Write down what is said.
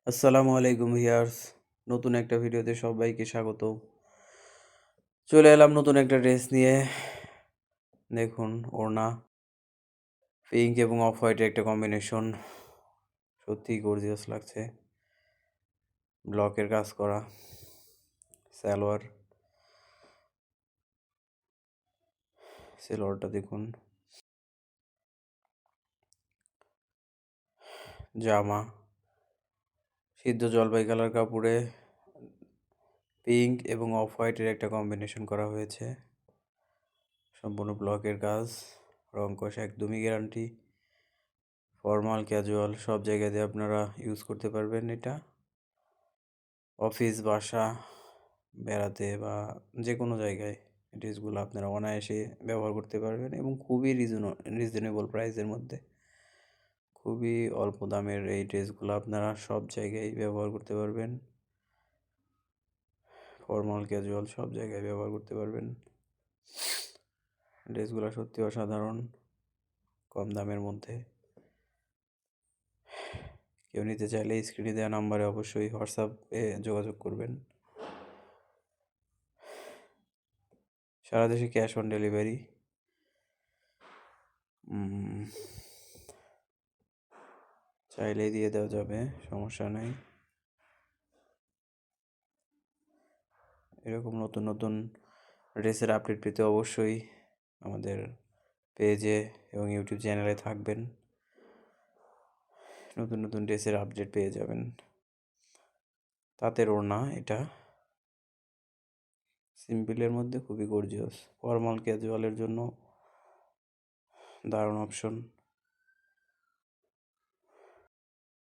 আসসালামু আলাইকুম ভিউয়ার্স। নতুন একটা ভিডিওতে সবাইকে স্বাগত। চলে এলাম নতুন একটা ড্রেস নিয়ে। দেখুন ওড়না, পিঙ্ক এবং অফ হোয়াইটের একটা কম্বিনেশন। সত্যিই গর্জিয়াস লাগছে। ব্লকের কাজ করা, সালোয়ার, সালোয়ারটা দেখুন, জামা, সিদ্ধ জলপাই কালার কাপড়ে পিঙ্ক এবং অফ হোয়াইটের একটা কম্বিনেশন করা হয়েছে। সম্পূর্ণ ব্লকের কাজ, রং কষ একদমই গ্যারান্টি। ফর্মাল ক্যাজুয়াল সব জায়গাতে আপনারা ইউজ করতে পারবেন এটা। অফিস, বাসা, বেড়াতে বা যে কোনো জায়গায় এই ড্রেসগুলো আপনারা অনায়াসে ব্যবহার করতে পারবেন এবং খুবই রিজনেবল প্রাইসের মধ্যে। খুবই অল্প দামের এই ড্রেসগুলো আপনারা সব জায়গায় ব্যবহার করতে পারবেন। ফর্মাল ক্যাজুয়াল সব জায়গায় ব্যবহার করতে পারবেন। ড্রেসগুলো সত্যি অসাধারণ, কম দামের মধ্যে। কেউ নিতে চাইলে স্ক্রিনে দেওয়া নাম্বারে অবশ্যই হোয়াটসঅ্যাপে যোগাযোগ করবেন। সারা দেশে ক্যাশ অন ডেলিভারি। চাইলেই দিয়ে দেওয়া যাবে, সমস্যা নেই। এরকম নতুন নতুন ড্রেসের আপডেট পেতে অবশ্যই আমাদের পেজে এবং ইউটিউব চ্যানেলে থাকবেন। নতুন নতুন ড্রেসের আপডেট পেয়ে যাবেন। তাঁতের ওড়না এটা, সিম্পলের মধ্যে খুবই গর্জিয়াস। ফর্মাল ক্যাজুয়ালের জন্য দারুণ অপশন।